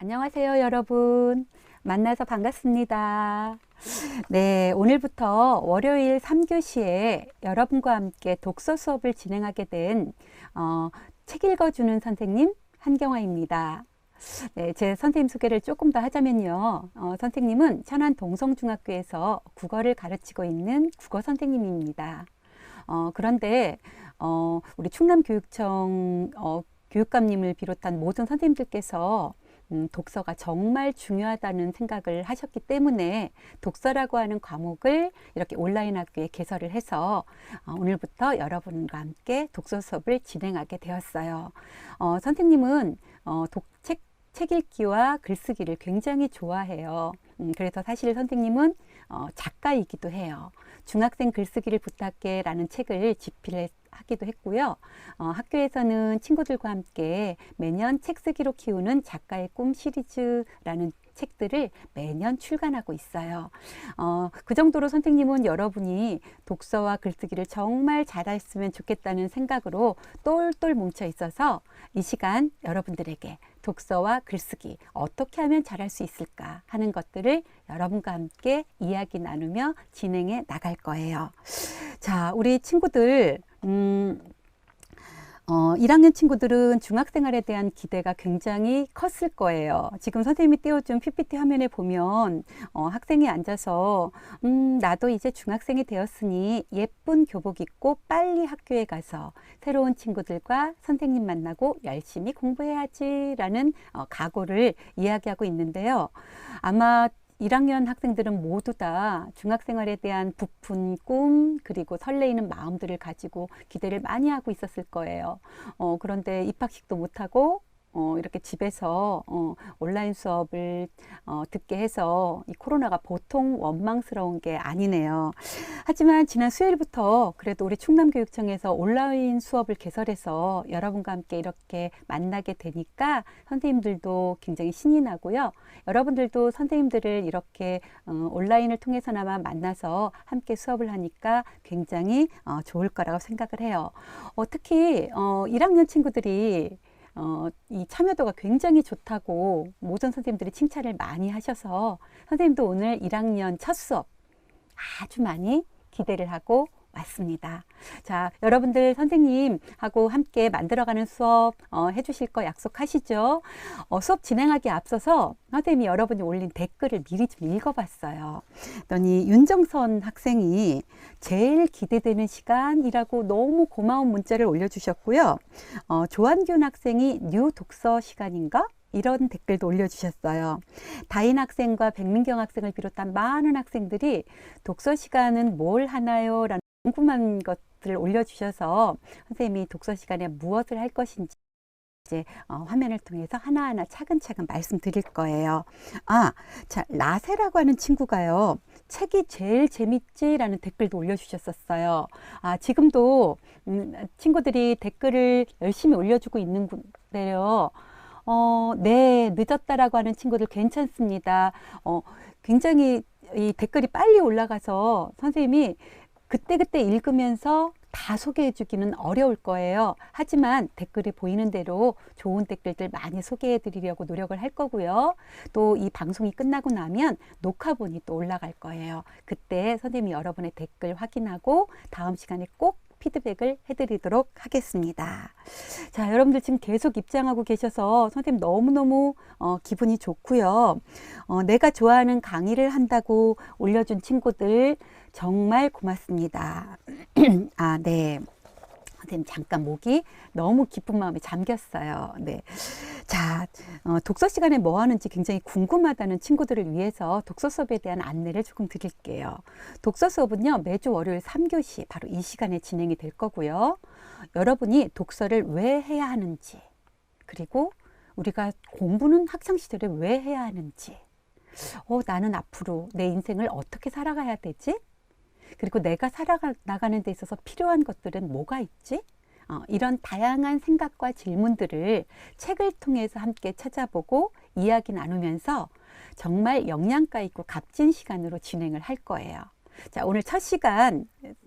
안녕하세요, 여러분. 만나서 반갑습니다. 네, 오늘부터 월요일 3교시에 여러분과 함께 독서 수업을 진행하게 된 책 읽어주는 선생님 한경화입니다. 네, 제 선생님 소개를 조금 더 하자면요. 선생님은 천안 동성중학교에서 국어를 가르치고 있는 국어 선생님입니다. 그런데 우리 충남교육청 교육감님을 비롯한 모든 선생님들께서 독서가 정말 중요하다는 생각을 하셨기 때문에 독서라고 하는 과목을 이렇게 온라인 학교에 개설을 해서 오늘부터 여러분과 함께 독서 수업을 진행하게 되었어요. 선생님은 책 읽기와 글쓰기를 굉장히 좋아해요. 그래서 사실 선생님은 작가이기도 해요. 중학생 글쓰기를 부탁해 라는 책을 집필하기도 했고요. 학교에서는 친구들과 함께 매년 책 쓰기로 키우는 작가의 꿈 시리즈라는 책들을 매년 출간하고 있어요. 그 정도로 선생님은 여러분이 독서와 글쓰기를 정말 잘했으면 좋겠다는 생각으로 똘똘 뭉쳐 있어서 이 시간 여러분들에게 독서와 글쓰기 어떻게 하면 잘할 수 있을까 하는 것들을 여러분과 함께 이야기 나누며 진행해 나갈 거예요. 자, 우리 친구들 1학년 친구들은 중학생활에 대한 기대가 굉장히 컸을 거예요. 지금 선생님이 띄워준 PPT 화면에 보면 학생이 앉아서 나도 이제 중학생이 되었으니 예쁜 교복 입고 빨리 학교에 가서 새로운 친구들과 선생님 만나고 열심히 공부해야지 라는 각오를 이야기하고 있는데요. 아마 1학년 학생들은 모두 다 중학생활에 대한 부푼 꿈 그리고 설레이는 마음들을 가지고 기대를 많이 하고 있었을 거예요. 그런데 입학식도 못하고 이렇게 집에서 온라인 수업을 듣게 해서 이 코로나가 보통 원망스러운 게 아니네요. 하지만 지난 수요일부터 그래도 우리 충남교육청에서 온라인 수업을 개설해서 여러분과 함께 이렇게 만나게 되니까 선생님들도 굉장히 신이 나고요. 여러분들도 선생님들을 이렇게 온라인을 통해서나마 만나서 함께 수업을 하니까 굉장히 좋을 거라고 생각을 해요. 특히 1학년 친구들이 이 참여도가 굉장히 좋다고 모든 선생님들이 칭찬을 많이 하셔서 선생님도 오늘 1학년 첫 수업 아주 많이 기대를 하고 왔습니다. 자, 여러분들 선생님하고 함께 만들어가는 수업 해주실 거 약속하시죠? 수업 진행하기에 앞서서 선생님이 여러분이 올린 댓글을 미리 좀 읽어봤어요. 그랬더니 윤정선 학생이 제일 기대되는 시간이라고 너무 고마운 문자를 올려주셨고요. 조한균 학생이 뉴 독서 시간인가? 이런 댓글도 올려주셨어요. 다인 학생과 백민경 학생을 비롯한 많은 학생들이 독서 시간은 뭘 하나요? 라는 궁금한 것들을 올려주셔서 선생님이 독서 시간에 무엇을 할 것인지 이제 화면을 통해서 하나하나 차근차근 말씀드릴 거예요. 자, 라세라고 하는 친구가요. 책이 제일 재밌지라는 댓글도 올려주셨었어요. 지금도 친구들이 댓글을 열심히 올려주고 있는데요. 네, 늦었다라고 하는 친구들 괜찮습니다. 굉장히 이 댓글이 빨리 올라가서 선생님이 그때그때 읽으면서 다 소개해 주기는 어려울 거예요. 하지만 댓글이 보이는 대로 좋은 댓글들 많이 소개해 드리려고 노력을 할 거고요. 또 이 방송이 끝나고 나면 녹화본이 또 올라갈 거예요. 그때 선생님이 여러분의 댓글 확인하고 다음 시간에 꼭 피드백을 해드리도록 하겠습니다. 자, 여러분들 지금 계속 입장하고 계셔서 선생님 너무너무 기분이 좋고요. 내가 좋아하는 강의를 한다고 올려준 친구들 정말 고맙습니다. 네. 선생님 잠깐 목이 너무 기쁜 마음에 잠겼어요. 네. 자, 독서 시간에 뭐 하는지 굉장히 궁금하다는 친구들을 위해서 독서 수업에 대한 안내를 조금 드릴게요. 독서 수업은요, 매주 월요일 3교시 바로 이 시간에 진행이 될 거고요. 여러분이 독서를 왜 해야 하는지, 그리고 우리가 공부는 학창시절에 왜 해야 하는지, 나는 앞으로 내 인생을 어떻게 살아가야 되지? 그리고 내가 살아나가는 데 있어서 필요한 것들은 뭐가 있지? 이런 다양한 생각과 질문들을 책을 통해서 함께 찾아보고 이야기 나누면서 정말 영양가 있고 값진 시간으로 진행을 할 거예요. 자, 오늘 첫 시간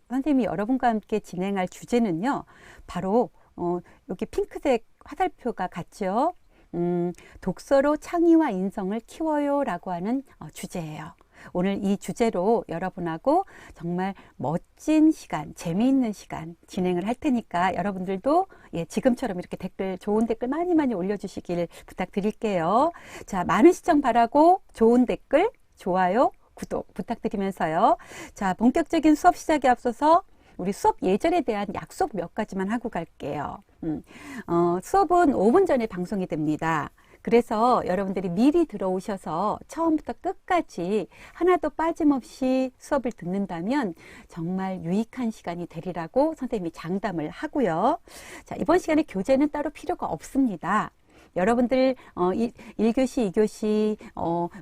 선생님이 여러분과 함께 진행할 주제는요. 바로 여기 핑크색 화살표가 같죠? 독서로 창의와 인성을 키워요 라고 하는 주제예요. 오늘 이 주제로 여러분하고 정말 멋진 시간, 재미있는 시간 진행을 할 테니까 여러분들도 지금처럼 이렇게 좋은 댓글 많이 많이 올려주시길 부탁드릴게요. 자, 많은 시청 바라고 좋은 댓글, 좋아요, 구독 부탁드리면서요. 자, 본격적인 수업 시작에 앞서서 우리 수업 예절에 대한 약속 몇 가지만 하고 갈게요. 수업은 5분 전에 방송이 됩니다. 그래서 여러분들이 미리 들어오셔서 처음부터 끝까지 하나도 빠짐없이 수업을 듣는다면 정말 유익한 시간이 되리라고 선생님이 장담을 하고요. 자, 이번 시간에 교재는 따로 필요가 없습니다. 여러분들 1교시, 2교시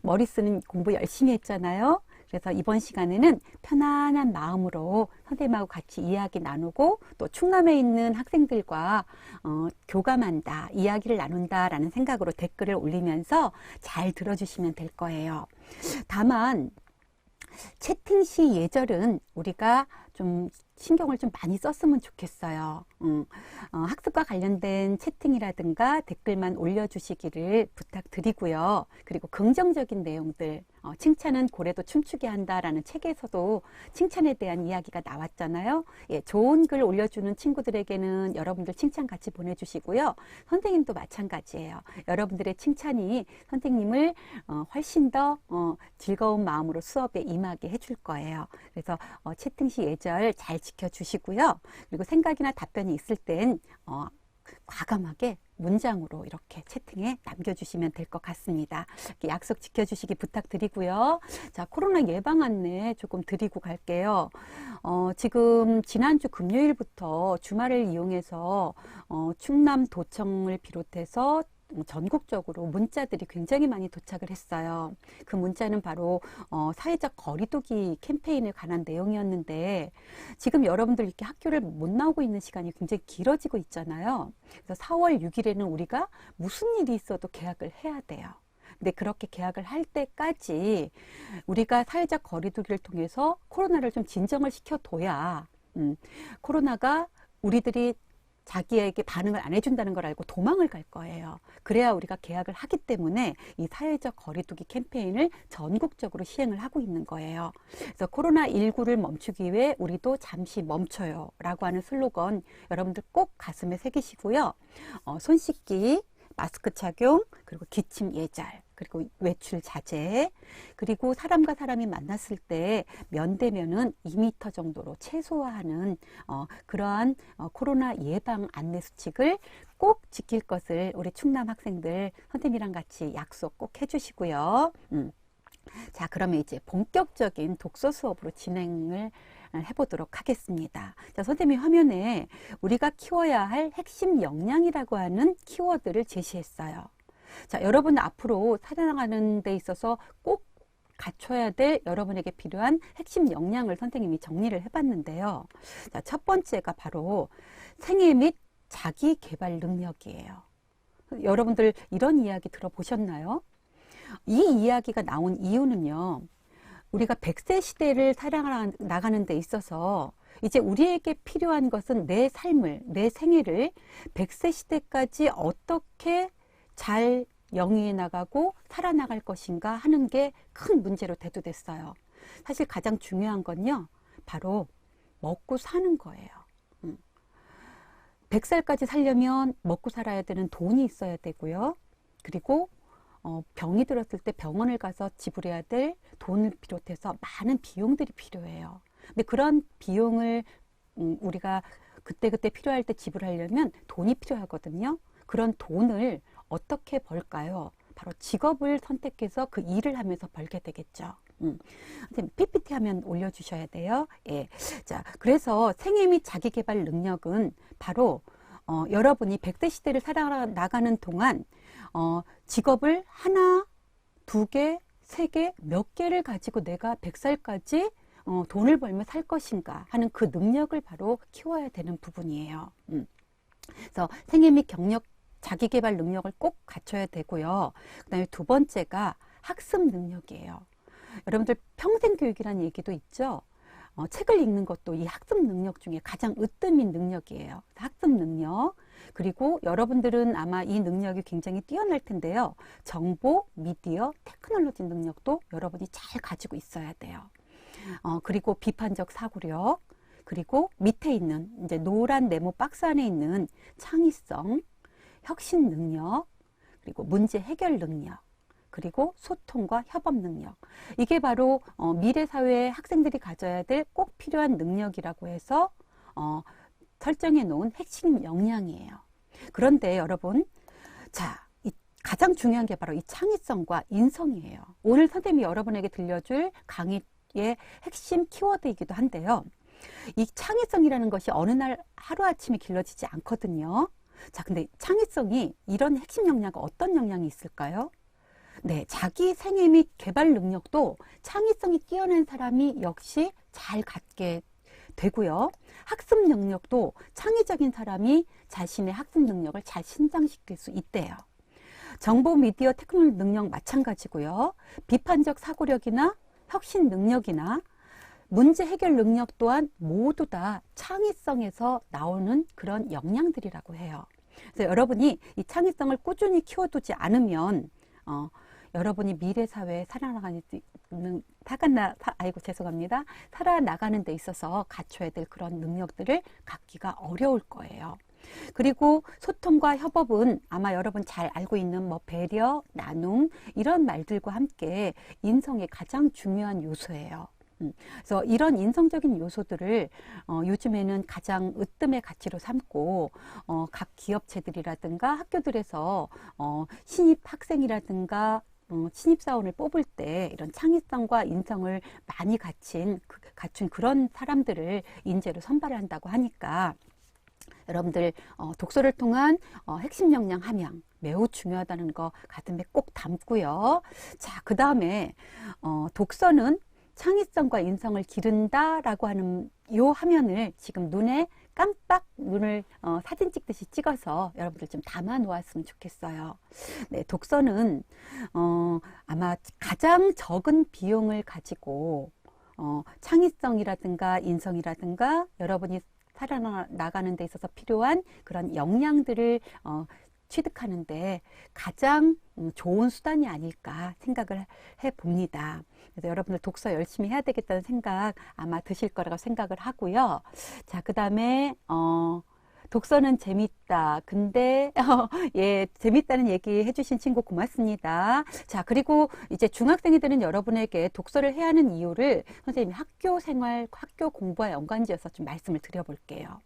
머리 쓰는 공부 열심히 했잖아요. 그래서 이번 시간에는 편안한 마음으로 선생님하고 같이 이야기 나누고 또 충남에 있는 학생들과 교감한다, 이야기를 나눈다라는 생각으로 댓글을 올리면서 잘 들어주시면 될 거예요. 다만 채팅 시 예절은 우리가 좀 신경을 좀 많이 썼으면 좋겠어요. 학습과 관련된 채팅이라든가 댓글만 올려주시기를 부탁드리고요. 그리고 긍정적인 내용들, 칭찬은 고래도 춤추게 한다라는 책에서도 칭찬에 대한 이야기가 나왔잖아요. 좋은 글 올려주는 친구들에게는 여러분들 칭찬 같이 보내주시고요. 선생님도 마찬가지예요. 여러분들의 칭찬이 선생님을 훨씬 더 즐거운 마음으로 수업에 임하게 해줄 거예요. 그래서 채팅 시 예절 잘 지켜주시고요. 그리고 생각이나 답변이 있을 땐 과감하게 문장으로 이렇게 채팅에 남겨주시면 될 것 같습니다. 약속 지켜주시기 부탁드리고요. 자, 코로나 예방 안내 조금 드리고 갈게요. 지금 지난주 금요일부터 주말을 이용해서 충남 도청을 비롯해서 전국적으로 문자들이 굉장히 많이 도착을 했어요. 그 문자는 바로 사회적 거리두기 캠페인에 관한 내용이었는데 지금 여러분들 이렇게 학교를 못 나오고 있는 시간이 굉장히 길어지고 있잖아요. 그래서 4월 6일에는 우리가 무슨 일이 있어도 개학을 해야 돼요. 근데 그렇게 개학을 할 때까지 우리가 사회적 거리두기를 통해서 코로나를 좀 진정을 시켜둬야 코로나가 우리들이 자기에게 반응을 안 해준다는 걸 알고 도망을 갈 거예요. 그래야 우리가 계약을 하기 때문에 이 사회적 거리두기 캠페인을 전국적으로 시행을 하고 있는 거예요. 그래서 코로나19를 멈추기 위해 우리도 잠시 멈춰요 라고 하는 슬로건 여러분들 꼭 가슴에 새기시고요. 손 씻기, 마스크 착용, 그리고 기침 예절, 그리고 외출 자제, 그리고 사람과 사람이 만났을 때 면대면은 2m 정도로 최소화하는 그러한 코로나 예방 안내 수칙을 꼭 지킬 것을 우리 충남 학생들 선생님이랑 같이 약속 꼭 해주시고요. 자, 그러면 이제 본격적인 독서 수업으로 진행을 해보도록 하겠습니다. 자, 선생님이 화면에 우리가 키워야 할 핵심 역량이라고 하는 키워드를 제시했어요. 자, 여러분 앞으로 살아나가는 데 있어서 꼭 갖춰야 될 여러분에게 필요한 핵심 역량을 선생님이 정리를 해봤는데요. 자, 첫 번째가 바로 생애 및 자기 개발 능력이에요. 여러분들 이런 이야기 들어보셨나요? 이 이야기가 나온 이유는요. 우리가 100세 시대를 살아나가는 데 있어서 이제 우리에게 필요한 것은 내 삶을, 내 생애를 100세 시대까지 어떻게 잘 영위해 나가고 살아나갈 것인가 하는 게 큰 문제로 대두됐어요. 사실 가장 중요한 건요. 바로 먹고 사는 거예요. 100살까지 살려면 먹고 살아야 되는 돈이 있어야 되고요. 그리고 병이 들었을 때 병원을 가서 지불해야 될 돈을 비롯해서 많은 비용들이 필요해요. 근데 그런 비용을 우리가 그때그때 필요할 때 지불하려면 돈이 필요하거든요. 그런 돈을 어떻게 벌까요? 바로 직업을 선택해서 그 일을 하면서 벌게 되겠죠. PPT 화면 올려주셔야 돼요. 예. 자, 그래서 생애 및 자기개발 능력은 바로 여러분이 100대 시대를 살아나가는 동안 직업을 하나, 두 개, 세 개, 몇 개를 가지고 내가 100살까지 돈을 벌며 살 것인가 하는 그 능력을 바로 키워야 되는 부분이에요. 그래서 생애 및 경력, 자기개발 능력을 꼭 갖춰야 되고요. 그 다음에 두 번째가 학습 능력이에요. 여러분들 평생교육이라는 얘기도 있죠. 책을 읽는 것도 이 학습 능력 중에 가장 으뜸인 능력이에요. 학습 능력. 그리고 여러분들은 아마 이 능력이 굉장히 뛰어날 텐데요. 정보, 미디어, 테크놀로지 능력도 여러분이 잘 가지고 있어야 돼요. 그리고 비판적 사고력, 그리고 밑에 있는 이제 노란 네모 박스 안에 있는 창의성, 혁신 능력, 그리고 문제 해결 능력, 그리고 소통과 협업 능력. 이게 바로 미래 사회의 학생들이 가져야 될 꼭 필요한 능력이라고 해서 설정해 놓은 핵심 역량이에요. 그런데 여러분, 자, 가장 중요한 게 바로 이 창의성과 인성이에요. 오늘 선생님이 여러분에게 들려줄 강의의 핵심 키워드이기도 한데요. 이 창의성이라는 것이 어느 날 하루아침에 길러지지 않거든요. 자, 근데 창의성이 이런 핵심 역량은 어떤 역량이 있을까요? 네, 자기 생애 및 개발 능력도 창의성이 뛰어난 사람이 역시 잘 갖게 되고요. 학습 능력도 창의적인 사람이 자신의 학습 능력을 잘 신장시킬 수 있대요. 정보, 미디어, 테크놀로지 능력 마찬가지고요. 비판적 사고력이나 혁신 능력이나 문제 해결 능력 또한 모두 다 창의성에서 나오는 그런 역량들이라고 해요. 그래서 여러분이 이 창의성을 꾸준히 키워두지 않으면 여러분이 미래 사회에 살아나가는 데 있어서 갖춰야 될 그런 능력들을 갖기가 어려울 거예요. 그리고 소통과 협업은 아마 여러분 잘 알고 있는 뭐 배려, 나눔 이런 말들과 함께 인성의 가장 중요한 요소예요. 그래서 이런 인성적인 요소들을 요즘에는 가장 으뜸의 가치로 삼고 각 기업체들이라든가 학교들에서 신입 학생이라든가 신입사원을 뽑을 때 이런 창의성과 인성을 많이 갖춘 그런 사람들을 인재로 선발을 한다고 하니까 여러분들 독서를 통한 핵심 역량 함양 매우 중요하다는 거 가슴에 꼭 담고요. 자, 그 다음에 독서는 창의성과 인성을 기른다라고 하는 요 화면을 지금 눈에 깜빡 눈을 사진 찍듯이 찍어서 여러분들 좀 담아 놓았으면 좋겠어요. 네, 독서는 아마 가장 적은 비용을 가지고 창의성이라든가 인성이라든가 여러분이 살아나가는 데 있어서 필요한 그런 역량들을 취득하는데 가장 좋은 수단이 아닐까 생각을 해봅니다. 그래서 여러분들 독서 열심히 해야 되겠다는 생각 아마 드실 거라고 생각을 하고요. 자, 그 다음에 독서는 재밌다. 근데 예, 재밌다는 얘기 해주신 친구 고맙습니다. 자, 그리고 이제 중학생이 되는 여러분에게 독서를 해야 하는 이유를 선생님이 학교 생활, 학교 공부와 연관지어서 좀 말씀을 드려볼게요.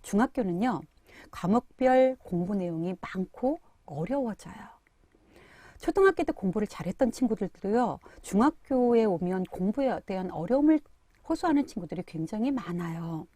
중학교는요, 과목별 공부 내용이 많고 어려워져요. 초등학교 때 공부를 잘했던 친구들도요, 중학교에 오면 공부에 대한 어려움을 호소하는 친구들이 굉장히 많아요.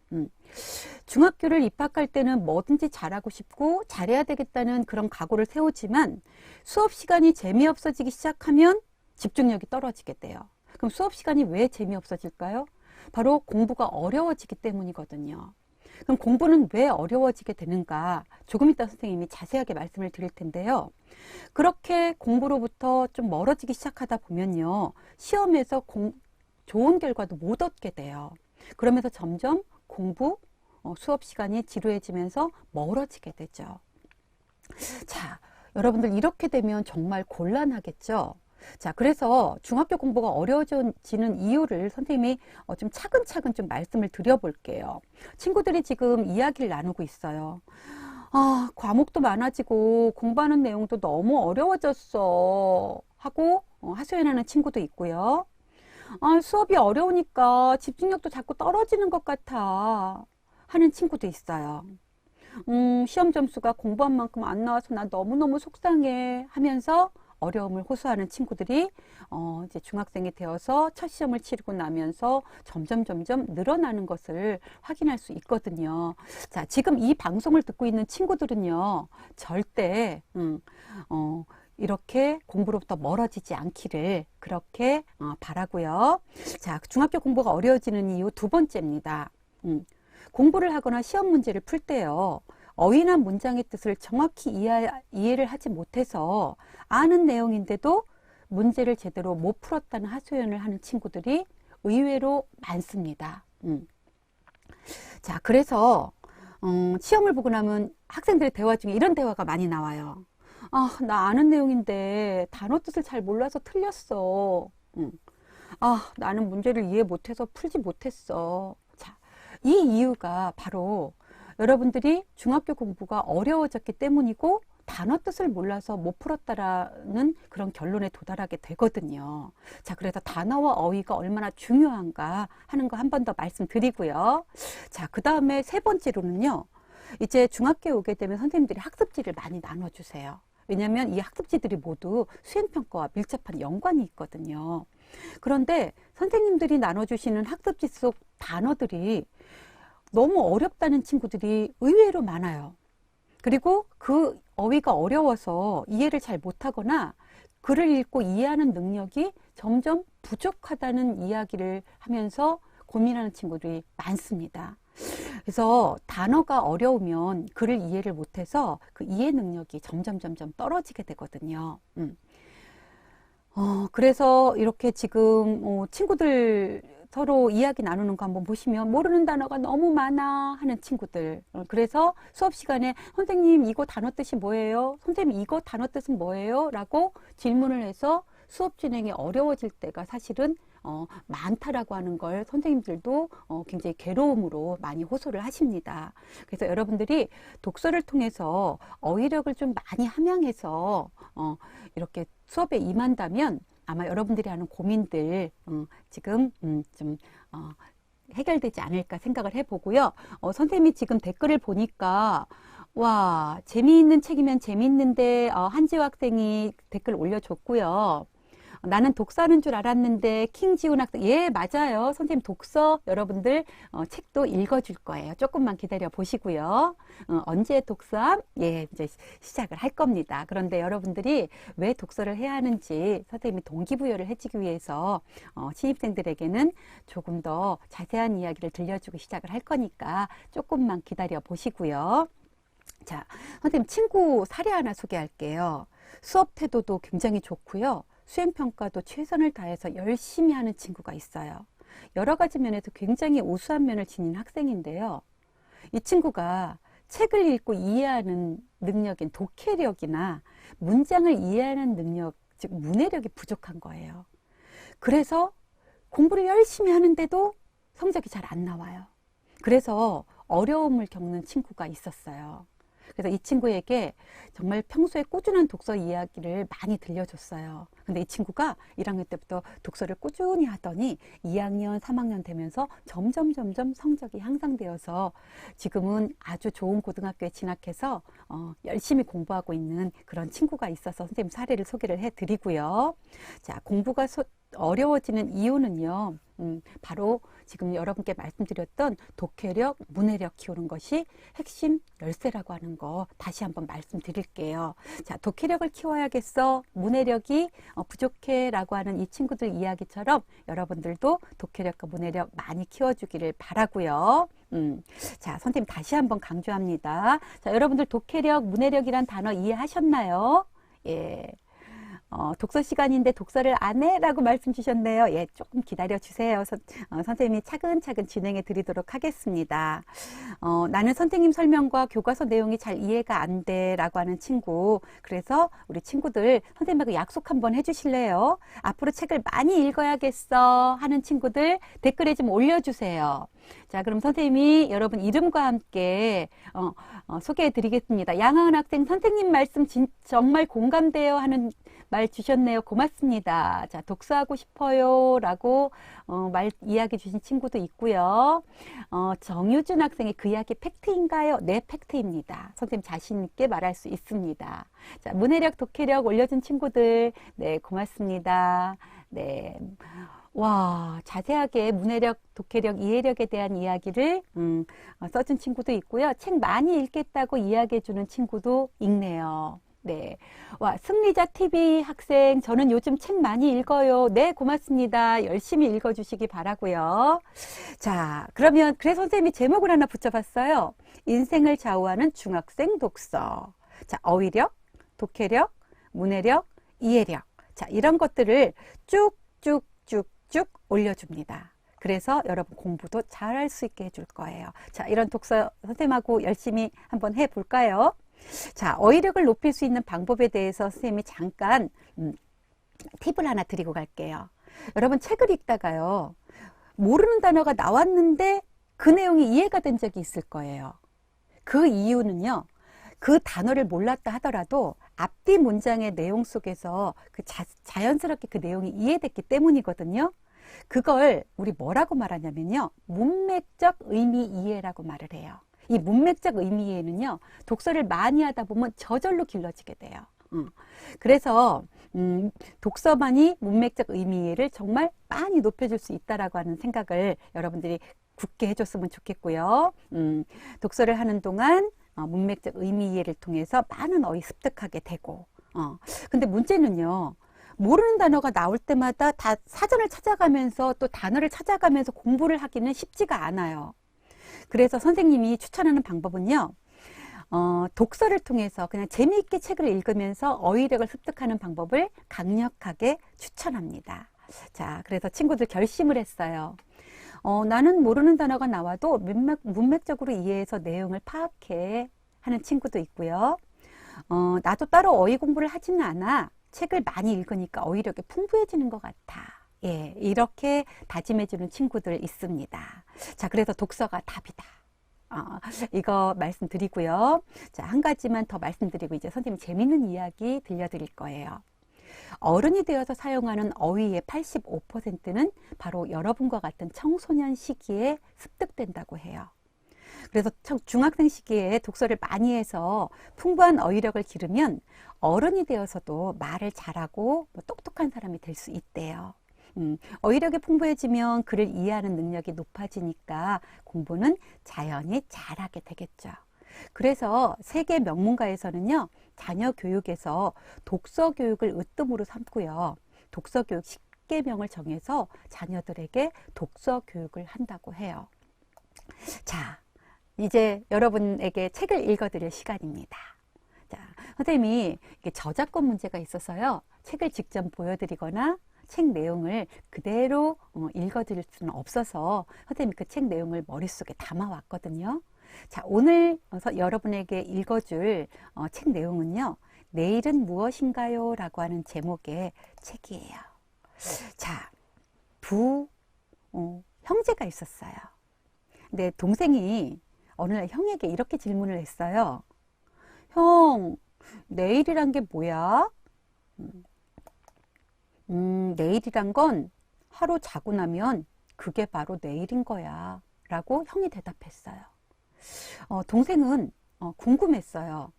중학교를 입학할 때는 뭐든지 잘하고 싶고 잘해야 되겠다는 그런 각오를 세우지만 수업 시간이 재미없어지기 시작하면 집중력이 떨어지게 돼요. 그럼 수업 시간이 왜 재미없어질까요? 바로 공부가 어려워지기 때문이거든요. 그럼 공부는 왜 어려워지게 되는가? 조금 이따 선생님이 자세하게 말씀을 드릴 텐데요. 그렇게 공부로부터 좀 멀어지기 시작하다 보면요, 시험에서 좋은 결과도 못 얻게 돼요. 그러면서 점점 공부, 수업 시간이 지루해지면서 멀어지게 되죠. 자, 여러분들 이렇게 되면 정말 곤란하겠죠? 자, 그래서 중학교 공부가 어려워지는 이유를 선생님이 좀 차근차근 좀 말씀을 드려볼게요. 친구들이 지금 이야기를 나누고 있어요. 아, 과목도 많아지고 공부하는 내용도 너무 어려워졌어 하고 하소연하는 친구도 있고요. 아, 수업이 어려우니까 집중력도 자꾸 떨어지는 것 같아 하는 친구도 있어요. 시험 점수가 공부한 만큼 안 나와서 나 너무너무 속상해 하면서 어려움을 호소하는 친구들이 이제 중학생이 되어서 첫 시험을 치르고 나면서 점점 늘어나는 것을 확인할 수 있거든요. 자, 지금 이 방송을 듣고 있는 친구들은요, 절대 이렇게 공부로부터 멀어지지 않기를 그렇게 바라고요. 자, 중학교 공부가 어려워지는 이유 두 번째입니다. 공부를 하거나 시험 문제를 풀 때요, 어휘나 문장의 뜻을 정확히 이해를 하지 못해서 아는 내용인데도 문제를 제대로 못 풀었다는 하소연을 하는 친구들이 의외로 많습니다. 자, 그래서 시험을 보고 나면 학생들의 대화 중에 이런 대화가 많이 나와요. 아, 나 아는 내용인데 단어 뜻을 잘 몰라서 틀렸어. 아, 나는 문제를 이해 못해서 풀지 못했어. 자, 이 이유가 바로 여러분들이 중학교 공부가 어려워졌기 때문이고 단어 뜻을 몰라서 못 풀었다라는 그런 결론에 도달하게 되거든요. 자, 그래서 단어와 어휘가 얼마나 중요한가 하는 거 한 번 더 말씀드리고요. 자, 그 다음에 세 번째로는요. 이제 중학교에 오게 되면 선생님들이 학습지를 많이 나눠주세요. 왜냐하면 이 학습지들이 모두 수행평가와 밀접한 연관이 있거든요. 그런데 선생님들이 나눠주시는 학습지 속 단어들이 너무 어렵다는 친구들이 의외로 많아요. 그리고 그 어휘가 어려워서 이해를 잘 못하거나 글을 읽고 이해하는 능력이 점점 부족하다는 이야기를 하면서 고민하는 친구들이 많습니다. 그래서 단어가 어려우면 글을 이해를 못해서 그 이해 능력이 점점 떨어지게 되거든요. 그래서 이렇게 지금 친구들 서로 이야기 나누는 거 한번 보시면 모르는 단어가 너무 많아 하는 친구들. 그래서 수업 시간에 선생님 이거 단어 뜻이 뭐예요? 선생님 이거 단어 뜻은 뭐예요? 라고 질문을 해서 수업 진행이 어려워질 때가 사실은 많다라고 하는 걸 선생님들도 굉장히 괴로움으로 많이 호소를 하십니다. 그래서 여러분들이 독서를 통해서 어휘력을 좀 많이 함양해서 이렇게 수업에 임한다면 아마 여러분들이 하는 고민들 지금 좀 해결되지 않을까 생각을 해보고요. 선생님이 지금 댓글을 보니까 와, 재미있는 책이면 재미있는데 한지호 학생이 댓글 올려줬고요. 나는 독서하는 줄 알았는데 킹지훈 학생, 예, 맞아요. 선생님 독서 여러분들 책도 읽어줄 거예요. 조금만 기다려 보시고요. 언제 독서함? 예, 이제 시작을 할 겁니다. 그런데 여러분들이 왜 독서를 해야 하는지 선생님이 동기부여를 해주기 위해서 신입생들에게는 조금 더 자세한 이야기를 들려주고 시작을 할 거니까 조금만 기다려 보시고요. 자, 선생님 친구 사례 하나 소개할게요. 수업 태도도 굉장히 좋고요. 수행평가도 최선을 다해서 열심히 하는 친구가 있어요. 여러 가지 면에서 굉장히 우수한 면을 지닌 학생인데요. 이 친구가 책을 읽고 이해하는 능력인 독해력이나 문장을 이해하는 능력, 즉 문해력이 부족한 거예요. 그래서 공부를 열심히 하는데도 성적이 잘 안 나와요. 그래서 어려움을 겪는 친구가 있었어요. 그래서 이 친구에게 정말 평소에 꾸준한 독서 이야기를 많이 들려줬어요. 근데 이 친구가 1학년 때부터 독서를 꾸준히 하더니 2학년, 3학년 되면서 점점 성적이 향상되어서 지금은 아주 좋은 고등학교에 진학해서 열심히 공부하고 있는 그런 친구가 있어서 선생님 사례를 소개를 해드리고요. 자, 공부가 어려워지는 이유는요. 바로 지금 여러분께 말씀드렸던 독해력, 문해력 키우는 것이 핵심 열쇠라고 하는 거 다시 한번 말씀드릴게요. 자, 독해력을 키워야겠어. 문해력이 부족해 라고 하는 이 친구들 이야기처럼 여러분들도 독해력과 문해력 많이 키워주기를 바라고요. 자, 선생님 다시 한번 강조합니다. 자, 여러분들 독해력, 문해력이란 단어 이해하셨나요? 예. 독서 시간인데 독서를 안 해? 라고 말씀 주셨네요. 예, 조금 기다려 주세요. 선생님이 차근차근 진행해 드리도록 하겠습니다. 나는 선생님 설명과 교과서 내용이 잘 이해가 안 돼 라고 하는 친구. 그래서 우리 친구들 선생님하고 약속 한번 해주실래요? 앞으로 책을 많이 읽어야겠어 하는 친구들 댓글에 좀 올려주세요. 자, 그럼 선생님이 여러분 이름과 함께 소개해 드리겠습니다. 양하은 학생, 선생님 말씀 정말 공감돼요 하는 말 주셨네요. 고맙습니다. 자, 독서하고 싶어요 라고 이야기 주신 친구도 있고요. 정유준 학생이 그 이야기 팩트인가요? 네, 팩트입니다. 선생님 자신 있게 말할 수 있습니다. 자, 문해력, 독해력 올려준 친구들, 네, 고맙습니다. 네. 와, 자세하게 문해력, 독해력, 이해력에 대한 이야기를 써준 친구도 있고요. 책 많이 읽겠다고 이야기해주는 친구도 있네요. 네. 와, 승리자 TV 학생, 저는 요즘 책 많이 읽어요. 네, 고맙습니다. 열심히 읽어주시기 바라고요. 자, 그러면 그래서 선생님이 제목을 하나 붙여봤어요. 인생을 좌우하는 중학생 독서. 자, 어휘력, 독해력, 문해력, 이해력. 자, 이런 것들을 쭉쭉쭉쭉 올려줍니다. 그래서 여러분 공부도 잘할 수 있게 해줄 거예요. 자, 이런 독서 선생님하고 열심히 한번 해볼까요? 자, 어휘력을 높일 수 있는 방법에 대해서 선생님이 잠깐 팁을 하나 드리고 갈게요. 여러분 책을 읽다가요, 모르는 단어가 나왔는데 그 내용이 이해가 된 적이 있을 거예요. 그 이유는요, 그 단어를 몰랐다 하더라도 앞뒤 문장의 내용 속에서 자연스럽게 그 내용이 이해됐기 때문이거든요. 그걸 우리 뭐라고 말하냐면요, 문맥적 의미 이해라고 말을 해요. 이 문맥적 의미 이해는요, 독서를 많이 하다 보면 저절로 길러지게 돼요. 그래서 독서만이 문맥적 의미 이해를 정말 많이 높여줄 수 있다라고 하는 생각을 여러분들이 굳게 해줬으면 좋겠고요. 독서를 하는 동안 문맥적 의미 이해를 통해서 많은 어휘 습득하게 되고, 근데 문제는요, 모르는 단어가 나올 때마다 다 사전을 찾아가면서 또 단어를 찾아가면서 공부를 하기는 쉽지가 않아요. 그래서 선생님이 추천하는 방법은요, 독서를 통해서 그냥 재미있게 책을 읽으면서 어휘력을 습득하는 방법을 강력하게 추천합니다. 자, 그래서 친구들 결심을 했어요. 나는 모르는 단어가 나와도 문맥적으로 이해해서 내용을 파악해 하는 친구도 있고요. 나도 따로 어휘 공부를 하지는 않아. 책을 많이 읽으니까 어휘력이 풍부해지는 것 같아. 예, 이렇게 다짐해주는 친구들 있습니다. 자, 그래서 독서가 답이다. 이거 말씀드리고요. 자, 한 가지만 더 말씀드리고 이제 선생님 재밌는 이야기 들려드릴 거예요. 어른이 되어서 사용하는 어휘의 85%는 바로 여러분과 같은 청소년 시기에 습득된다고 해요. 그래서 중학생 시기에 독서를 많이 해서 풍부한 어휘력을 기르면 어른이 되어서도 말을 잘하고 똑똑한 사람이 될 수 있대요. 어휘력이 풍부해지면 글을 이해하는 능력이 높아지니까 공부는 자연히 잘하게 되겠죠. 그래서 세계 명문가에서는요, 자녀 교육에서 독서 교육을 으뜸으로 삼고요, 독서 교육 10계명을 정해서 자녀들에게 독서 교육을 한다고 해요. 자, 이제 여러분에게 책을 읽어드릴 시간입니다. 자, 선생님이 저작권 문제가 있어서요, 책을 직접 보여드리거나 책 내용을 그대로 읽어드릴 수는 없어서 선생님이 그 책 내용을 머릿속에 담아왔거든요. 자, 오늘 여러분에게 읽어줄 책 내용은요, 내일은 무엇인가요? 라고 하는 제목의 책이에요. 자, 형제가 있었어요. 근데 동생이 어느 날 형에게 이렇게 질문을 했어요. 형, 내일이란 게 뭐야? 내일이란 건 하루 자고 나면 그게 바로 내일인 거야 라고 형이 대답했어요. 동생은 궁금했어요.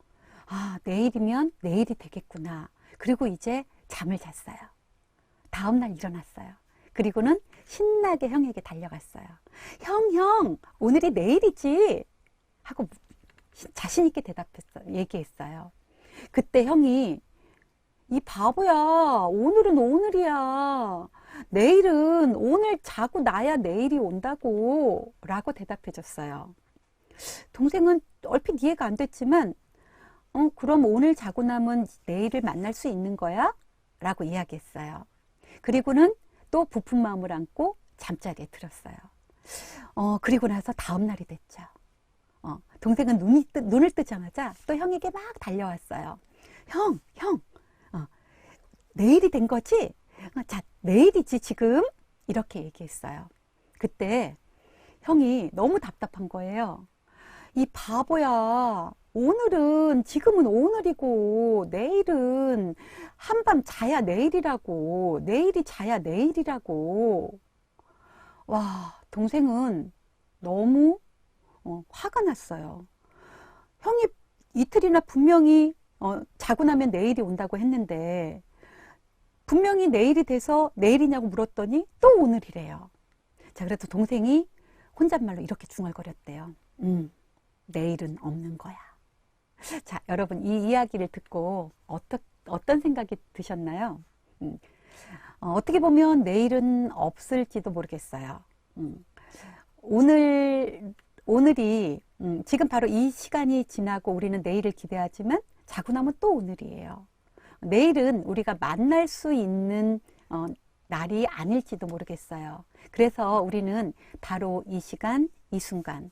아, 내일이면 내일이 되겠구나. 그리고 이제 잠을 잤어요. 다음날 일어났어요. 그리고는 신나게 형에게 달려갔어요. 형, 오늘이 내일이지 하고 자신 있게 얘기했어요. 그때 형이 이 바보야, 오늘은 오늘이야. 내일은 오늘 자고 나야 내일이 온다고 라고 대답해 줬어요. 동생은 얼핏 이해가 안 됐지만 그럼 오늘 자고 나면 내일을 만날 수 있는 거야? 라고 이야기했어요. 그리고는 또 부푼 마음을 안고 잠자리에 들었어요. 그리고 나서 다음 날이 됐죠. 동생은 눈을 뜨자마자 또 형에게 막 달려왔어요. 형, 내일이 된 거지? 자, 내일이지 지금? 이렇게 얘기했어요. 그때 형이 너무 답답한 거예요. 이 바보야, 지금은 오늘이고 내일은 한밤 자야 내일이라고, 내일이 자야 내일이라고. 와, 동생은 너무 화가 났어요. 형이 이틀이나 분명히 자고 나면 내일이 온다고 했는데 분명히 내일이 돼서 내일이냐고 물었더니 또 오늘이래요. 자, 그래서 동생이 혼잣말로 이렇게 중얼거렸대요. 내일은 없는 거야. 자, 여러분 이 이야기를 듣고 어떤 생각이 드셨나요? 어떻게 보면 내일은 없을지도 모르겠어요. 오늘이 지금 바로 이 시간이 지나고 우리는 내일을 기대하지만 자고 나면 또 오늘이에요. 내일은 우리가 만날 수 있는 날이 아닐지도 모르겠어요. 그래서 우리는 바로 이 시간, 이 순간,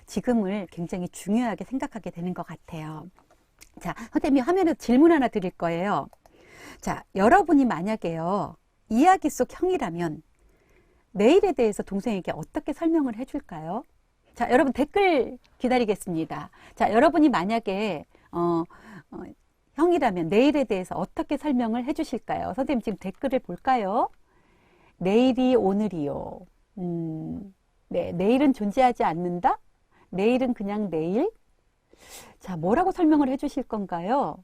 지금을 굉장히 중요하게 생각하게 되는 것 같아요. 자, 선생님이 화면에 질문 하나 드릴 거예요. 자, 여러분이 만약에요, 이야기 속 형이라면 내일에 대해서 동생에게 어떻게 설명을 해줄까요? 자, 여러분 댓글 기다리겠습니다. 자, 여러분이 만약에 형이라면 내일에 대해서 어떻게 설명을 해주실까요? 선생님 지금 댓글을 볼까요? 내일이 오늘이요. 네, 내일은 존재하지 않는다? 내일은 그냥 내일? 자, 뭐라고 설명을 해주실 건가요?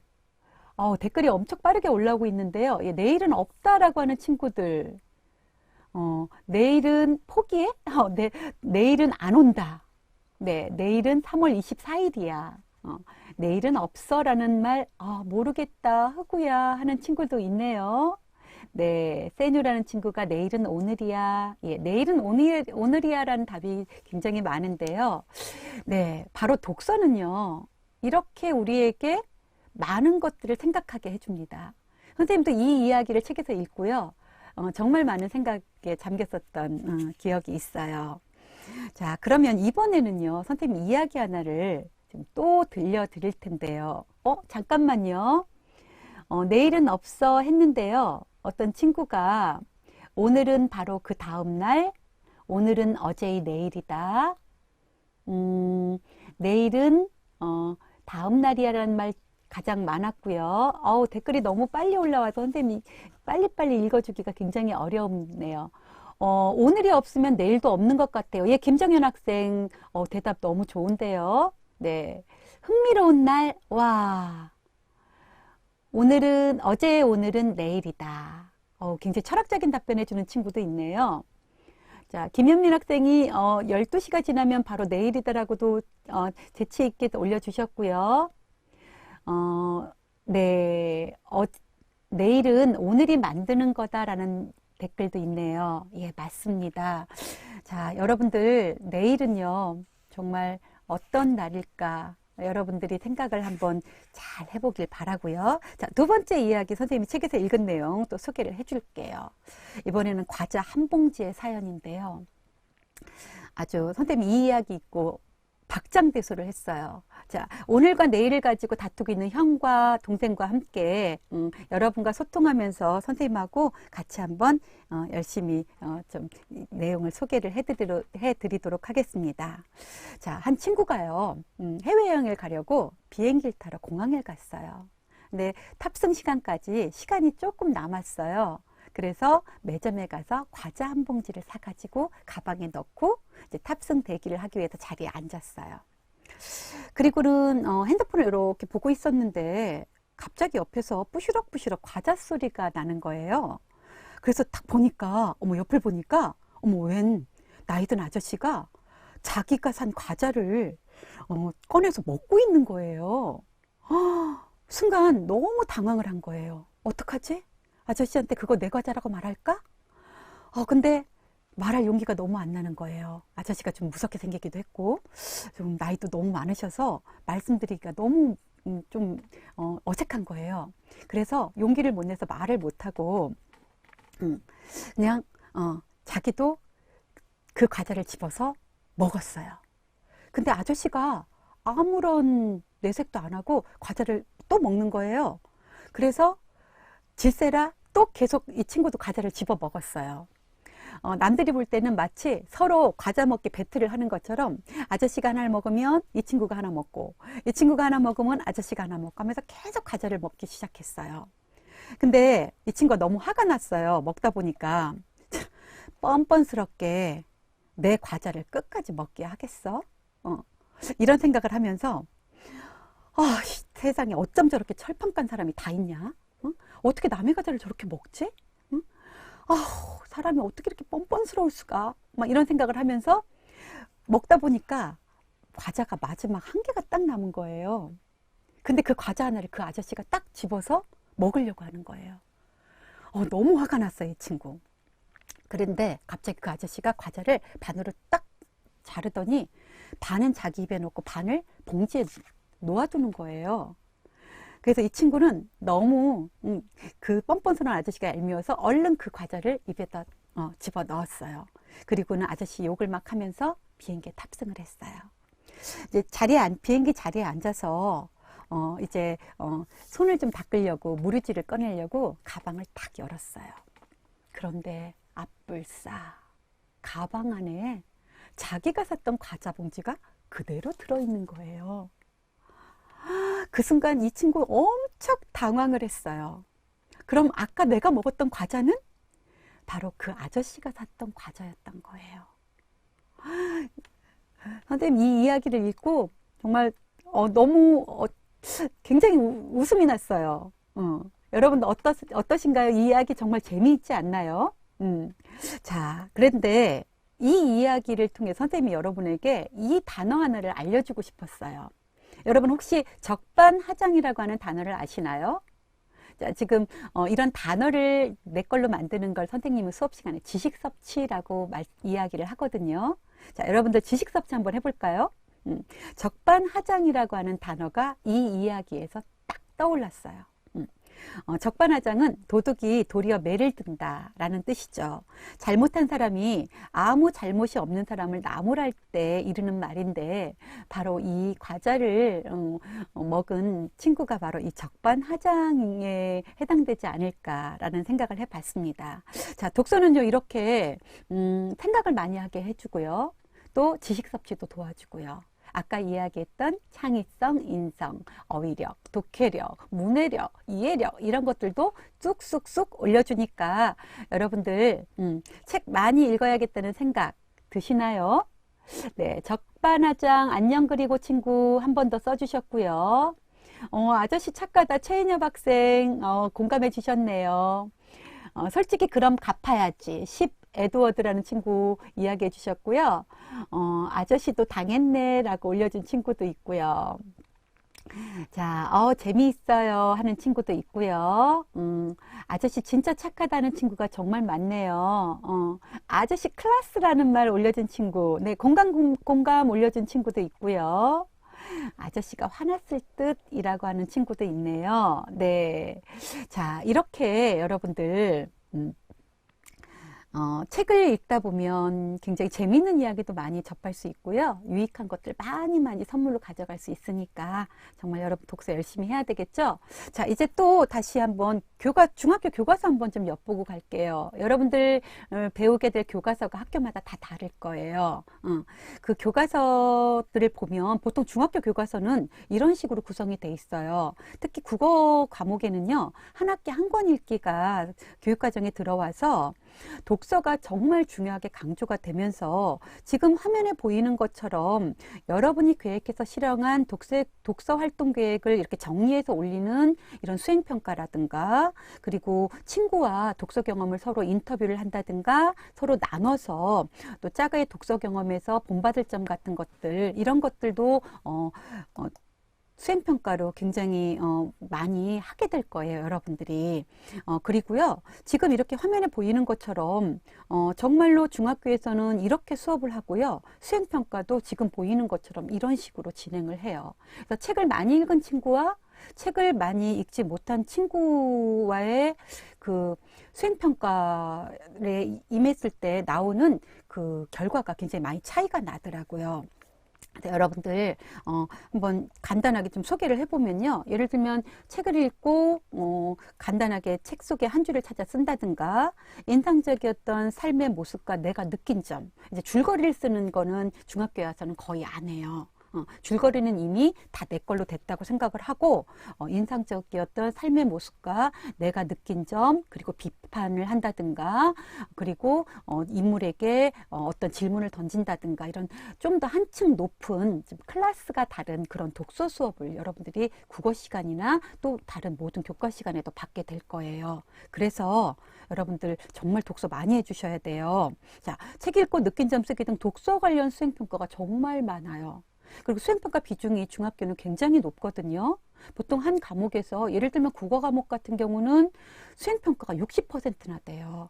댓글이 엄청 빠르게 올라오고 있는데요. 예, 내일은 없다라고 하는 친구들. 내일은 포기해? 네, 내일은 안 온다. 네, 내일은 3월 24일이야. 내일은 없어라는 말, 모르겠다, 흑우야 하는 친구도 있네요. 네, 세뉴라는 친구가 내일은 오늘이야. 예, 내일은 오늘이야 라는 답이 굉장히 많은데요. 네, 바로 독서는요, 이렇게 우리에게 많은 것들을 생각하게 해줍니다. 선생님도 이 이야기를 책에서 읽고요. 정말 많은 생각에 잠겼었던 기억이 있어요. 자, 그러면 이번에는요, 선생님 이야기 하나를 좀 또 들려드릴 텐데요. 잠깐만요. 내일은 없어 했는데요. 어떤 친구가 오늘은 바로 그 다음 날, 오늘은 어제의 내일이다. 내일은 다음 날이야라는 말 가장 많았고요. 댓글이 너무 빨리 올라와서 선생님이 빨리빨리 읽어주기가 굉장히 어렵네요. 오늘이 없으면 내일도 없는 것 같아요. 예, 김정현 학생 대답 너무 좋은데요. 네, 흥미로운 날, 와, 오늘은 내일이다. 굉장히 철학적인 답변해 주는 친구도 있네요. 자, 김현민 학생이 12시가 지나면 바로 내일이다라고도 재치 있게 올려주셨고요. 네, 내일은 오늘이 만드는 거다라는 댓글도 있네요. 예, 맞습니다. 자, 여러분들, 내일은요, 정말 어떤 날일까? 여러분들이 생각을 한번 잘 해보길 바라고요. 자, 두 번째 이야기 선생님이 책에서 읽은 내용 또 소개를 해줄게요. 이번에는 과자 한 봉지의 사연인데요. 아주 선생님이 이 이야기 읽고 박장대소를 했어요. 자, 오늘과 내일을 가지고 다투고 있는 형과 동생과 함께 여러분과 소통하면서 선생님하고 같이 한번 열심히 좀 내용을 소개를 해드리도록 하겠습니다. 자, 한 친구가요, 해외여행을 가려고 비행기를 타러 공항에 갔어요. 근데 탑승 시간까지 시간이 조금 남았어요. 그래서 매점에 가서 과자 한 봉지를 사가지고 가방에 넣고 이제 탑승 대기를 하기 위해서 자리에 앉았어요. 그리고는 핸드폰을 이렇게 보고 있었는데 갑자기 옆에서 부시럭부시럭 과자 소리가 나는 거예요. 그래서 딱 보니까, 옆을 보니까, 웬 나이 든 아저씨가 자기가 산 과자를 꺼내서 먹고 있는 거예요. 순간 너무 당황을 한 거예요. 어떡하지? 아저씨한테 그거 내 과자라고 말할까? 근데 말할 용기가 너무 안 나는 거예요. 아저씨가 좀 무섭게 생기기도 했고, 좀 나이도 너무 많으셔서 말씀드리기가 너무 좀 어색한 거예요. 그래서 용기를 못 내서 말을 못하고, 그냥 자기도 그 과자를 집어서 먹었어요. 근데 아저씨가 아무런 내색도 안 하고 과자를 또 먹는 거예요. 그래서 질세라 또 계속 이 친구도 과자를 집어 먹었어요. 남들이 볼 때는 마치 서로 과자 먹기 배틀을 하는 것처럼 아저씨가 하나를 먹으면 이 친구가 하나 먹고 이 친구가 하나 먹으면 아저씨가 하나 먹고 하면서 계속 과자를 먹기 시작했어요. 근데 이 친구가 너무 화가 났어요. 먹다 보니까 뻔뻔스럽게 내 과자를 끝까지 먹게 하겠어? 이런 생각을 하면서 세상에 어쩜 저렇게 철판깐 사람이 다 있냐? 어떻게 남의 과자를 저렇게 먹지? 사람이 어떻게 이렇게 뻔뻔스러울 수가? 막 이런 생각을 하면서 먹다 보니까 과자가 마지막 한 개가 딱 남은 거예요. 근데 그 과자 하나를 그 아저씨가 딱 집어서 먹으려고 하는 거예요. 너무 화가 났어요, 이 친구. 그런데 갑자기 그 아저씨가 과자를 반으로 딱 자르더니 반은 자기 입에 넣고 반을 봉지에 놓아두는 거예요. 그래서 이 친구는 너무 그 뻔뻔스러운 아저씨가 얄미워서 얼른 그 과자를 입에다 집어 넣었어요. 그리고는 아저씨 욕을 막 하면서 비행기에 탑승을 했어요. 이제 비행기 자리에 앉아서 이제 손을 좀 닦으려고 무르지를 꺼내려고 가방을 딱 열었어요. 그런데 앞불싸 가방 안에 자기가 샀던 과자 봉지가 그대로 들어있는 거예요. 그 순간 이 친구 엄청 당황을 했어요. 그럼 아까 내가 먹었던 과자는 바로 그 아저씨가 샀던 과자였던 거예요. 선생님 이 이야기를 읽고 정말 너무 굉장히 웃음이 났어요. 여러분 어떠신가요? 이 이야기 정말 재미있지 않나요? 자, 그런데 이 이야기를 통해 선생님이 여러분에게 이 단어 하나를 알려주고 싶었어요. 여러분 혹시 적반하장이라고 하는 단어를 아시나요? 자, 지금 이런 단어를 내 걸로 만드는 걸 선생님은 수업 시간에 지식 섭취라고 이야기를 하거든요. 자, 여러분들 지식 섭취 한번 해볼까요? 적반하장이라고 하는 단어가 이 이야기에서 딱 떠올랐어요. 적반하장은 도둑이 도리어 매를 든다라는 뜻이죠. 잘못한 사람이 아무 잘못이 없는 사람을 나무랄 때 이르는 말인데 바로 이 과자를 먹은 친구가 바로 이 적반하장에 해당되지 않을까라는 생각을 해봤습니다. 자, 독서는요 이렇게 생각을 많이 하게 해주고요. 또 지식 섭취도 도와주고요. 아까 이야기했던 창의성, 인성, 어휘력, 독해력, 문해력, 이해력 이런 것들도 쑥쑥쑥 올려주니까 여러분들 책 많이 읽어야겠다는 생각 드시나요? 네, 적반하장 안녕 그리고 친구 한 번 더 써주셨고요. 아저씨 착하다 최인엽 학생 공감해 주셨네요. 솔직히 그럼 갚아야지. 10 에드워드라는 친구 이야기해 주셨고요. 아저씨도 당했네 라고 올려준 친구도 있고요. 자, 재미있어요 하는 친구도 있고요. 아저씨 진짜 착하다는 친구가 정말 많네요. 아저씨 클래스라는 말 올려준 친구, 네, 공감 올려준 친구도 있고요. 아저씨가 화났을 듯이라고 하는 친구도 있네요. 네. 자, 이렇게 여러분들, 책을 읽다 보면 굉장히 재미있는 이야기도 많이 접할 수 있고요. 유익한 것들 많이 선물로 가져갈 수 있으니까 정말 여러분 독서 열심히 해야 되겠죠? 자, 이제 또 다시 한번 중학교 교과서 한번 좀 엿보고 갈게요. 여러분들 배우게 될 교과서가 학교마다 다 다를 거예요. 그 교과서들을 보면 보통 중학교 교과서는 이런 식으로 구성이 돼 있어요. 특히 국어 과목에는요, 한 학기 한 권 읽기가 교육과정에 들어와서 독서가 정말 중요하게 강조가 되면서 지금 화면에 보이는 것처럼 여러분이 계획해서 실행한 독서 활동 계획을 이렇게 정리해서 올리는 이런 수행평가라든가 그리고 친구와 독서 경험을 서로 인터뷰를 한다든가 서로 나눠서 또 짝의 독서 경험에서 본받을 점 같은 것들 이런 것들도 수행평가로 굉장히 많이 하게 될 거예요, 여러분들이. 그리고요, 지금 이렇게 화면에 보이는 것처럼 정말로 중학교에서는 이렇게 수업을 하고요, 수행평가도 지금 보이는 것처럼 이런 식으로 진행을 해요. 그래서 책을 많이 읽은 친구와 책을 많이 읽지 못한 친구와의 그 수행평가에 임했을 때 나오는 그 결과가 굉장히 많이 차이가 나더라고요. 여러분들 한번 간단하게 좀 소개를 해보면요. 예를 들면 책을 읽고 간단하게 책 속에 한 줄을 찾아 쓴다든가 인상적이었던 삶의 모습과 내가 느낀 점. 이제 줄거리를 쓰는 거는 중학교에 와서는 거의 안 해요. 줄거리는 이미 다 내 걸로 됐다고 생각을 하고 인상적이었던 삶의 모습과 내가 느낀 점 그리고 비판을 한다든가 그리고 인물에게 어떤 질문을 던진다든가 이런 좀 더 한층 높은 클래스가 다른 그런 독서 수업을 여러분들이 국어 시간이나 또 다른 모든 교과 시간에도 받게 될 거예요. 그래서 여러분들 정말 독서 많이 해주셔야 돼요. 자, 책 읽고 느낀 점 쓰기 등 독서 관련 수행평가가 정말 많아요. 그리고 수행평가 비중이 중학교는 굉장히 높거든요. 보통 한 과목에서 예를 들면 국어 과목 같은 경우는 수행평가가 60%나 돼요.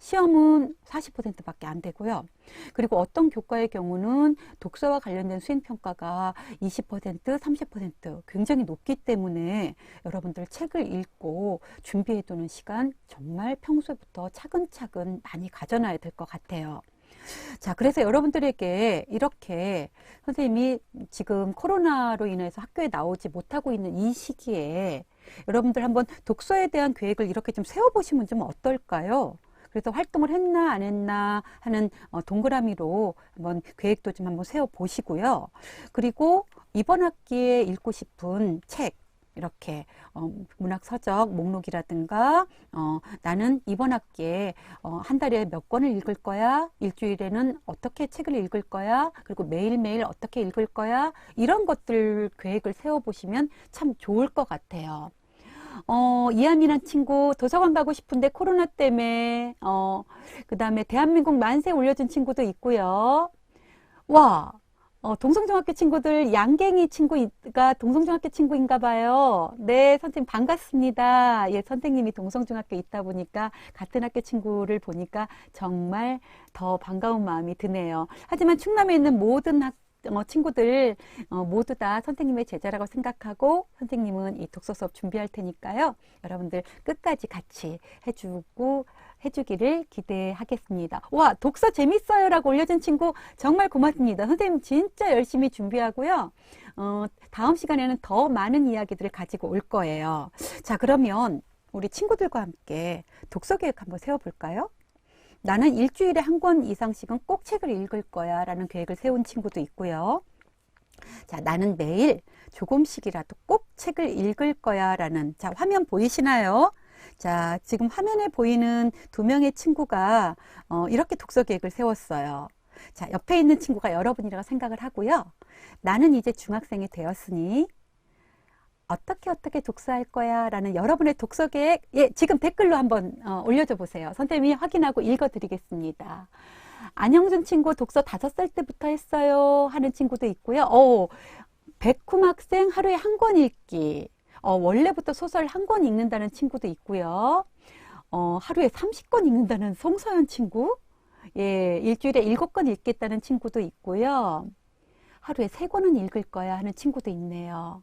시험은 40%밖에 안 되고요. 그리고 어떤 교과의 경우는 독서와 관련된 수행평가가 20%, 30% 굉장히 높기 때문에 여러분들 책을 읽고 준비해두는 시간 정말 평소부터 차근차근 많이 가져놔야 될 것 같아요. 자, 그래서 여러분들에게 이렇게 선생님이 지금 코로나로 인해서 학교에 나오지 못하고 있는 이 시기에 여러분들 한번 독서에 대한 계획을 이렇게 좀 세워보시면 좀 어떨까요? 그래서 활동을 했나 안 했나 하는 동그라미로 한번 계획도 좀 한번 세워보시고요. 그리고 이번 학기에 읽고 싶은 책, 이렇게 문학 서적 목록이라든가 나는 이번 학기에 한 달에 몇 권을 읽을 거야, 일주일에는 어떻게 책을 읽을 거야, 그리고 매일매일 어떻게 읽을 거야, 이런 것들 계획을 세워보시면 참 좋을 것 같아요. 이하민한 친구 도서관 가고 싶은데 코로나 때문에 그 다음에 대한민국 만세 올려준 친구도 있고요. 와, 동성중학교 친구들, 양갱이 친구가 동성중학교 친구인가 봐요. 네, 선생님 반갑습니다. 예, 선생님이 동성중학교 있다 보니까 같은 학교 친구를 보니까 정말 더 반가운 마음이 드네요. 하지만 충남에 있는 모든 친구들 모두 다 선생님의 제자라고 생각하고 선생님은 이 독서 수업 준비할 테니까요. 여러분들 끝까지 같이 해주기를 기대하겠습니다. 와, 독서 재밌어요 라고 올려준 친구 정말 고맙습니다. 선생님 진짜 열심히 준비하고요. 다음 시간에는 더 많은 이야기들을 가지고 올 거예요. 자, 그러면 우리 친구들과 함께 독서 계획 한번 세워볼까요? 나는 일주일에 한 권 이상씩은 꼭 책을 읽을 거야 라는 계획을 세운 친구도 있고요. 자, 나는 매일 조금씩이라도 꼭 책을 읽을 거야 라는, 자, 화면 보이시나요? 자, 지금 화면에 보이는 두 명의 친구가 이렇게 독서 계획을 세웠어요. 자, 옆에 있는 친구가 여러분이라고 생각을 하고요. 나는 이제 중학생이 되었으니 어떻게 독서할 거야 라는 여러분의 독서 계획, 예, 지금 댓글로 한번 올려줘 보세요. 선생님이 확인하고 읽어드리겠습니다. 안영준 친구 독서 5살 때부터 했어요 하는 친구도 있고요. 백쿰 학생 하루에 한 권 읽기. 원래부터 소설 한 권 읽는다는 친구도 있고요. 하루에 30권 읽는다는 송서연 친구. 예, 일주일에 7권 읽겠다는 친구도 있고요. 하루에 3권은 읽을 거야 하는 친구도 있네요.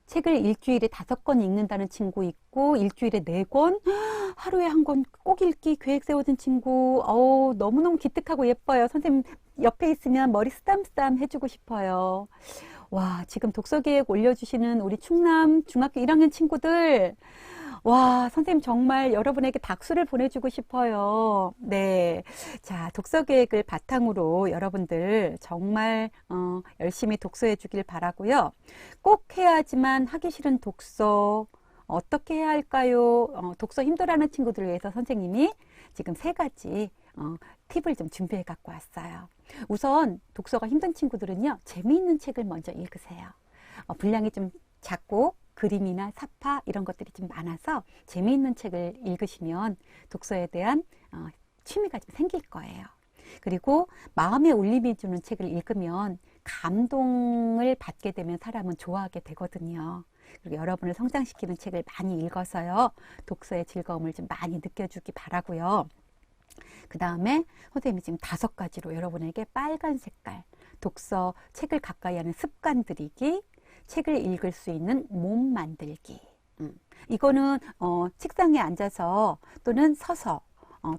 책을 일주일에 5권 읽는다는 친구 있고, 일주일에 4권, 하루에 한 권 꼭 읽기 계획 세워진 친구, 너무너무 기특하고 예뻐요. 선생님 옆에 있으면 머리 쓰담쓰담 해주고 싶어요. 와, 지금 독서 계획 올려주시는 우리 충남 중학교 1학년 친구들, 와, 선생님 정말 여러분에게 박수를 보내주고 싶어요. 네. 자, 독서 계획을 바탕으로 여러분들 정말 열심히 독서해 주길 바라고요. 꼭 해야지만 하기 싫은 독서 어떻게 해야 할까요? 독서 힘들어하는 친구들을 위해서 선생님이 지금 3가지 팁을 좀 준비해 갖고 왔어요. 우선 독서가 힘든 친구들은요, 재미있는 책을 먼저 읽으세요. 분량이 좀 작고 그림이나 사파 이런 것들이 좀 많아서 재미있는 책을 읽으시면 독서에 대한 취미가 좀 생길 거예요. 그리고 마음에 울림이 주는 책을 읽으면 감동을 받게 되면 사람은 좋아하게 되거든요. 그리고 여러분을 성장시키는 책을 많이 읽어서요, 독서의 즐거움을 좀 많이 느껴주기 바라고요. 그 다음에 선생님이 지금 5가지로 여러분에게 빨간 색깔 독서 책을 가까이 하는 습관 들이기, 책을 읽을 수 있는 몸 만들기. 이거는 책상에 앉아서 또는 서서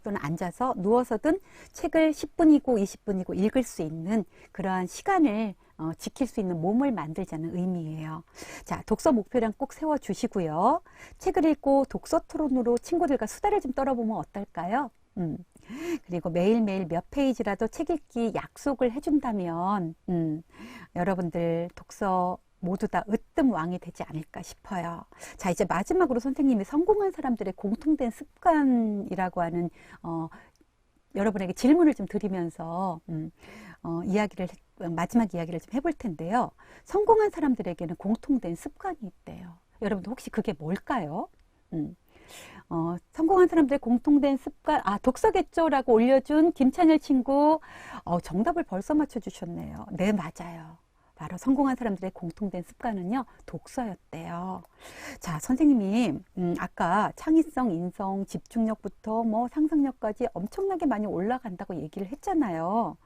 또는 앉아서 누워서든 책을 10분이고 20분이고 읽을 수 있는 그러한 시간을 지킬 수 있는 몸을 만들자는 의미예요. 자, 독서 목표량 꼭 세워주시고요. 책을 읽고 독서 토론으로 친구들과 수다를 좀 떨어보면 어떨까요? 그리고 매일매일 몇 페이지라도 책 읽기 약속을 해준다면 여러분들 독서 모두 다 으뜸 왕이 되지 않을까 싶어요. 자, 이제 마지막으로 선생님이 성공한 사람들의 공통된 습관이라고 하는 여러분에게 질문을 좀 드리면서 마지막 이야기를 좀 해볼 텐데요. 성공한 사람들에게는 공통된 습관이 있대요. 여러분들 혹시 그게 뭘까요? 성공한 사람들의 공통된 습관, 독서겠죠? 라고 올려준 김찬열 친구, 정답을 벌써 맞춰주셨네요. 네, 맞아요. 바로 성공한 사람들의 공통된 습관은요, 독서였대요. 자, 선생님이 아까 창의성, 인성, 집중력부터 뭐 상상력까지 엄청나게 많이 올라간다고 얘기를 했잖아요.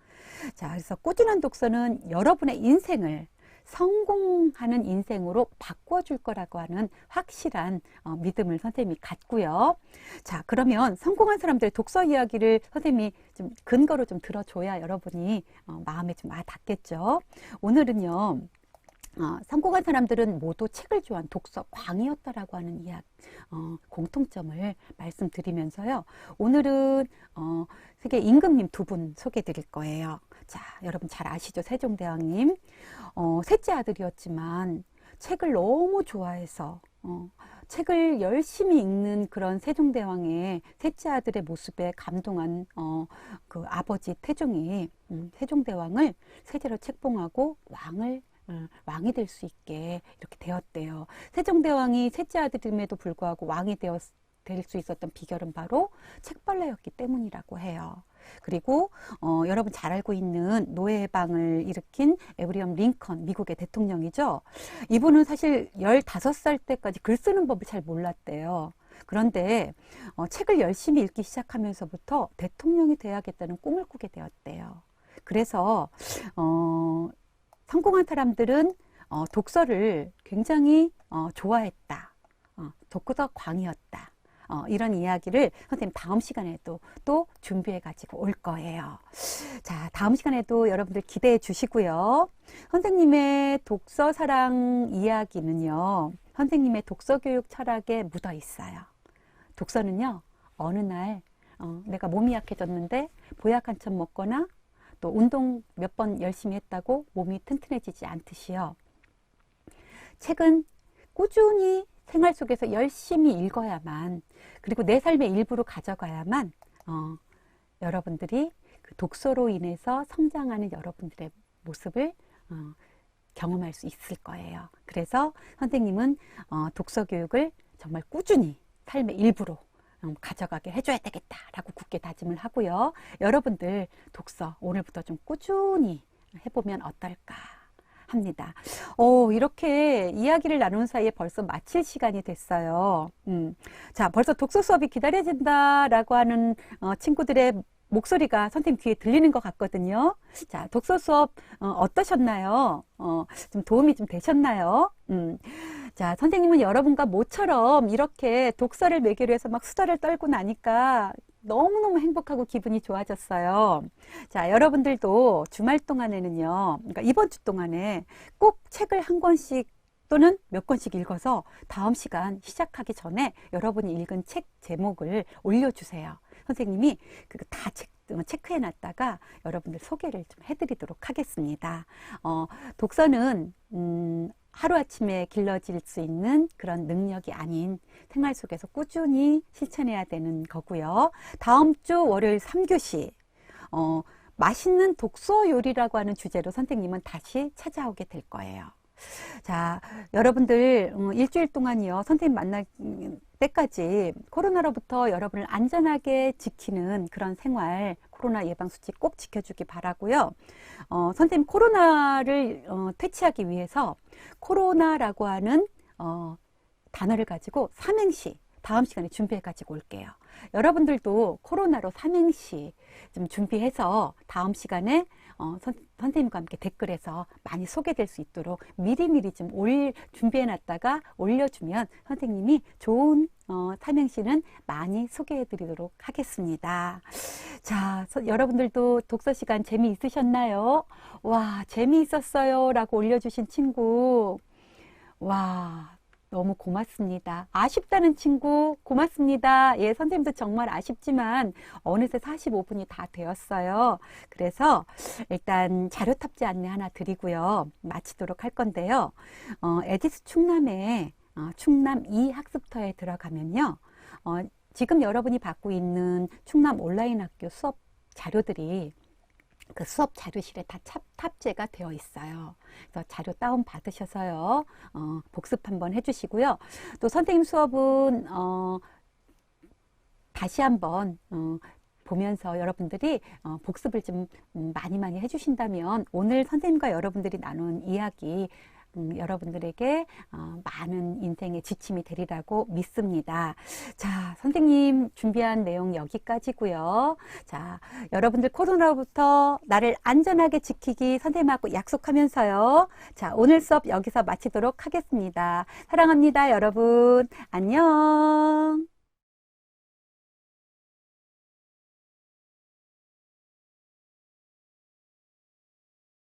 자, 그래서 꾸준한 독서는 여러분의 인생을 성공하는 인생으로 바꿔줄 거라고 하는 확실한 믿음을 선생님이 갖고요. 자, 그러면 성공한 사람들의 독서 이야기를 선생님이 좀 근거로 좀 들어줘야 여러분이 마음에 좀 와닿겠죠. 오늘은요, 성공한 사람들은 모두 책을 좋아한 독서 광이었다라고 하는 공통점을 말씀드리면서요. 오늘은 세계 임금님 두 분 소개해 드릴 거예요. 자, 여러분 잘 아시죠? 세종대왕님. 셋째 아들이었지만 책을 너무 좋아해서 책을 열심히 읽는 그런 세종대왕의 셋째 아들의 모습에 감동한 그 아버지 태종이 세종대왕을 세제로 책봉하고 왕이 될 수 있게 이렇게 되었대요. 세종대왕이 셋째 아들임에도 불구하고 왕이 될 수 있었던 비결은 바로 책벌레였기 때문이라고 해요. 그리고 여러분 잘 알고 있는 노예 해방을 일으킨 에브리엄 링컨, 미국의 대통령이죠. 이분은 사실 15살 때까지 글 쓰는 법을 잘 몰랐대요. 그런데 책을 열심히 읽기 시작하면서부터 대통령이 돼야겠다는 꿈을 꾸게 되었대요. 그래서 성공한 사람들은 독서를 굉장히 좋아했다. 독서 광이었다. 이런 이야기를 선생님 다음 시간에도 또 준비해 가지고 올 거예요. 자, 다음 시간에도 여러분들 기대해 주시고요. 선생님의 독서 사랑 이야기는요, 선생님의 독서 교육 철학에 묻어 있어요. 독서는요, 어느 날 내가 몸이 약해졌는데 보약 한 첩 먹거나 또 운동 몇 번 열심히 했다고 몸이 튼튼해지지 않듯이요. 책은 꾸준히 생활 속에서 열심히 읽어야만, 그리고 내 삶의 일부로 가져가야만 여러분들이 그 독서로 인해서 성장하는 여러분들의 모습을 경험할 수 있을 거예요. 그래서 선생님은 독서 교육을 정말 꾸준히 삶의 일부로 가져가게 해줘야 되겠다라고 굳게 다짐을 하고요. 여러분들 독서 오늘부터 좀 꾸준히 해보면 어떨까 합니다. 이렇게 이야기를 나눈 사이에 벌써 마칠 시간이 됐어요. 자, 벌써 독서 수업이 기다려진다라고 하는 친구들의 목소리가 선생님 귀에 들리는 것 같거든요. 자, 독서 수업 어떠셨나요? 좀 도움이 좀 되셨나요? 자, 선생님은 여러분과 모처럼 이렇게 독서를 매개로 해서 막 수다를 떨고 나니까 너무너무 행복하고 기분이 좋아졌어요. 자, 여러분들도 주말 동안에는요, 그러니까 이번 주 동안에 꼭 책을 한 권씩 또는 몇 권씩 읽어서 다음 시간 시작하기 전에 여러분이 읽은 책 제목을 올려주세요. 선생님이 그거 다 체크해 놨다가 여러분들 소개를 좀 해드리도록 하겠습니다. 독서는 하루아침에 길러질 수 있는 그런 능력이 아닌 생활 속에서 꾸준히 실천해야 되는 거고요. 다음 주 월요일 3교시 맛있는 독서 요리라고 하는 주제로 선생님은 다시 찾아오게 될 거예요. 자, 여러분들 일주일 동안이요, 선생님 만날 때까지 코로나로부터 여러분을 안전하게 지키는 그런 생활, 코로나 예방수칙 꼭 지켜주기 바라고요. 선생님 코로나를 퇴치하기 위해서 코로나라고 하는 단어를 가지고 삼행시 다음 시간에 준비해 가지고 올게요. 여러분들도 코로나로 삼행시 좀 준비해서 다음 시간에 선생님과 함께 댓글에서 많이 소개될 수 있도록 미리미리 좀 준비해 놨다가 올려주면 선생님이 좋은 삼행시는 많이 소개해 드리도록 하겠습니다. 자, 여러분들도 독서 시간 재미있으셨나요? 와, 재미있었어요 라고 올려주신 친구, 와, 너무 고맙습니다. 아쉽다는 친구 고맙습니다. 예, 선생님도 정말 아쉽지만 어느새 45분이 다 되었어요. 그래서 일단 자료 탑재 안내 하나 드리고요. 마치도록 할 건데요. 에디스 충남의 충남 2 학습터에 들어가면요. 지금 여러분이 받고 있는 충남 온라인 학교 수업 자료들이 그 수업 자료실에 다 탑재가 되어 있어요. 그래서 자료 다운 받으셔서요, 복습 한번 해주시고요. 또 선생님 수업은 다시 한번 보면서 여러분들이 복습을 좀 많이 많이 해주신다면 오늘 선생님과 여러분들이 나눈 이야기 여러분들에게 많은 인생의 지침이 되리라고 믿습니다. 자, 선생님 준비한 내용 여기까지고요. 자, 여러분들 코로나로부터 나를 안전하게 지키기 선생님하고 약속하면서요. 자, 오늘 수업 여기서 마치도록 하겠습니다. 사랑합니다, 여러분. 안녕.